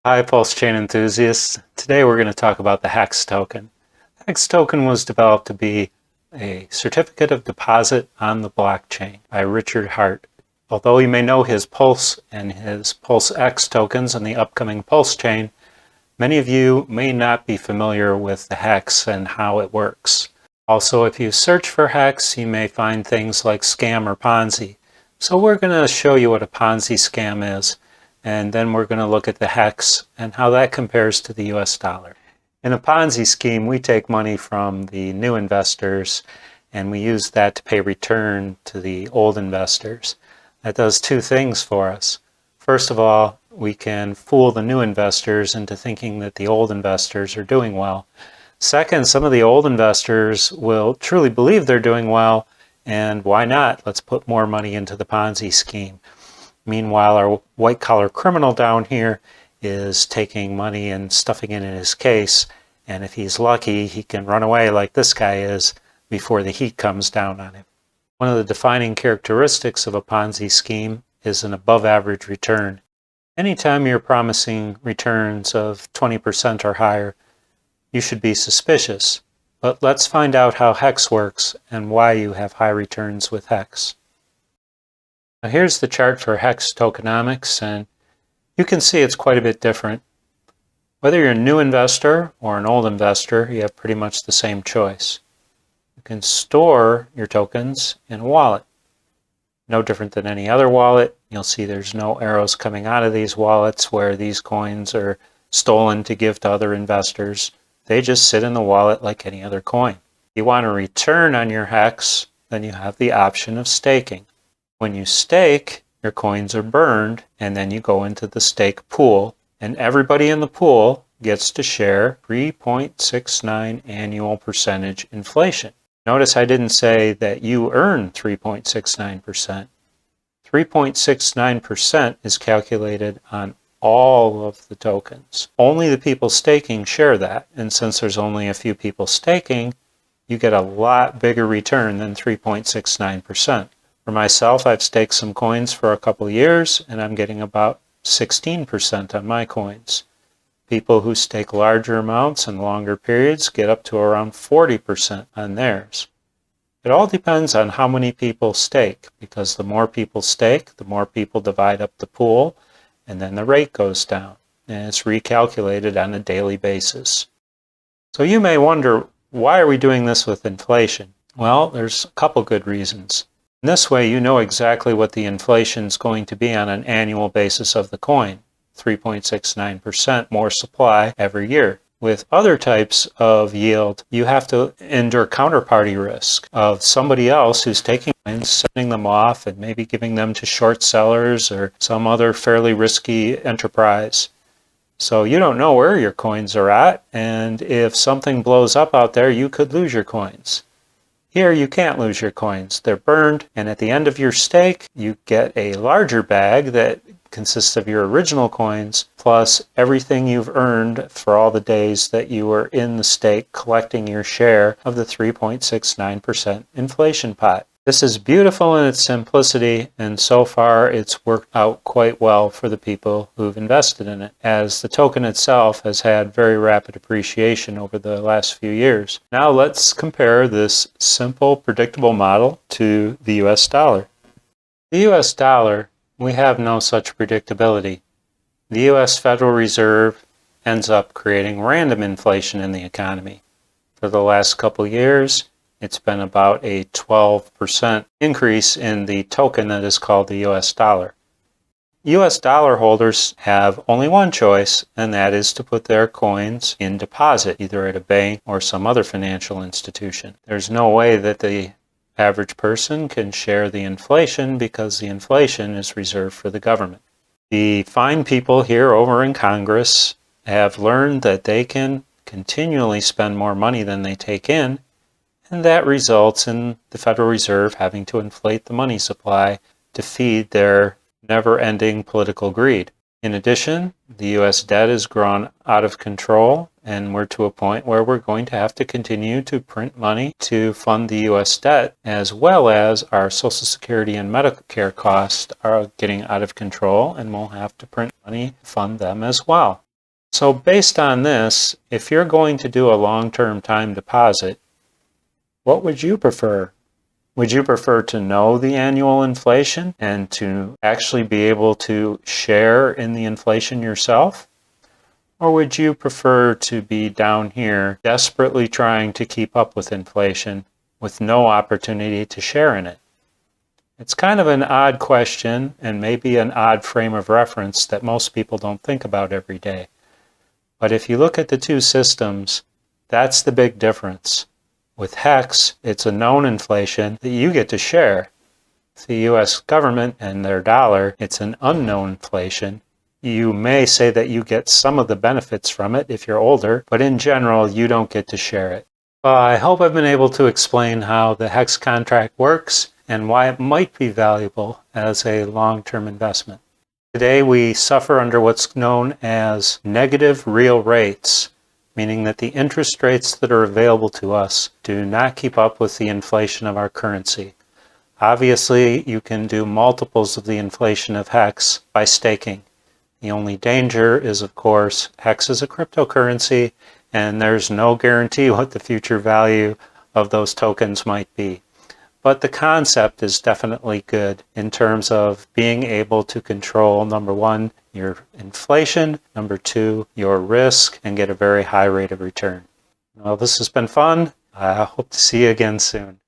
Hi PulseChain enthusiasts. Today we're going to talk about the HEX token. The HEX token was developed to be a certificate of deposit on the blockchain by Richard Hart. Although you may know his Pulse and his PulseX tokens in the upcoming PulseChain, many of you may not be familiar with the HEX and how it works. Also, if you search for HEX, you may find things like scam or Ponzi. So we're going to show you what a Ponzi scam is, and then we're going to look at the HEX and how that compares to the US dollar. In a Ponzi scheme, we take money from the new investors and we use that to pay return to the old investors. That does two things for us. First of all, we can fool the new investors into thinking that the old investors are doing well. Second, some of the old investors will truly believe they're doing well, and why not? Let's put more money into the Ponzi scheme. Meanwhile, our white-collar criminal down here is taking money and stuffing it in his case, and if he's lucky, he can run away like this guy is before the heat comes down on him. One of the defining characteristics of a Ponzi scheme is an above-average return. Anytime you're promising returns of 20% or higher, you should be suspicious. But let's find out how HEX works and why you have high returns with HEX. Now here's the chart for HEX tokenomics, and you can see it's quite a bit different. Whether you're a new investor or an old investor, you have pretty much the same choice. You can store your tokens in a wallet. No different than any other wallet. You'll see there's no arrows coming out of these wallets where these coins are stolen to give to other investors. They just sit in the wallet like any other coin. If you want a return on your HEX, then you have the option of staking. When you stake, your coins are burned, and then you go into the stake pool, and everybody in the pool gets to share 3.69 annual percentage inflation. Notice I didn't say that you earn 3.69%. 3.69% is calculated on all of the tokens. Only the people staking share that, and since there's only a few people staking, you get a lot bigger return than 3.69%. For myself, I've staked some coins for a couple years, and I'm getting about 16% on my coins. People who stake larger amounts and longer periods get up to around 40% on theirs. It all depends on how many people stake, because the more people stake, the more people divide up the pool, and then the rate goes down, and it's recalculated on a daily basis. So you may wonder, why are we doing this with inflation? Well, there's a couple good reasons. In this way, you know exactly what the inflation is going to be on an annual basis of the coin, 3.69% more supply every year. With other types of yield, you have to endure counterparty risk of somebody else who's taking coins, sending them off, and maybe giving them to short sellers or some other fairly risky enterprise. So you don't know where your coins are at, and if something blows up out there, you could lose your coins. Here you can't lose your coins. They're burned, and at the end of your stake, you get a larger bag that consists of your original coins plus everything you've earned for all the days that you were in the stake collecting your share of the 3.69% inflation pot. This is beautiful in its simplicity, and so far it's worked out quite well for the people who've invested in it, as the token itself has had very rapid appreciation over the last few years. Now let's compare this simple, predictable model to the US dollar. The US dollar, we have no such predictability. The US Federal Reserve ends up creating random inflation in the economy. For the last couple years, it's been about a 12% increase in the token that is called the US dollar. US dollar holders have only one choice, and that is to put their coins in deposit, either at a bank or some other financial institution. There's no way that the average person can share the inflation because the inflation is reserved for the government. The fine people here over in Congress have learned that they can continually spend more money than they take in, and that results in the Federal Reserve having to inflate the money supply to feed their never-ending political greed. In addition, the U.S. debt has grown out of control, and we're to a point where we're going to have to continue to print money to fund the U.S. debt, as well as our Social Security and Medicare costs are getting out of control, and we'll have to print money to fund them as well. So based on this, if you're going to do a long-term time deposit, what would you prefer? Would you prefer to know the annual inflation and to actually be able to share in the inflation yourself? Or would you prefer to be down here desperately trying to keep up with inflation with no opportunity to share in it? It's kind of an odd question and maybe an odd frame of reference that most people don't think about every day. But if you look at the two systems, that's the big difference. With HEX, it's a known inflation that you get to share. With the US government and their dollar, it's an unknown inflation. You may say that you get some of the benefits from it if you're older, but in general, you don't get to share it. I hope I've been able to explain how the HEX contract works and why it might be valuable as a long-term investment. Today, we suffer under what's known as negative real rates, meaning that the interest rates that are available to us do not keep up with the inflation of our currency. Obviously, you can do multiples of the inflation of HEX by staking. The only danger is, of course, HEX is a cryptocurrency, and there's no guarantee what the future value of those tokens might be. But the concept is definitely good in terms of being able to control, number one, your inflation, number two, your risk, and get a very high rate of return. Well, this has been fun. I hope to see you again soon.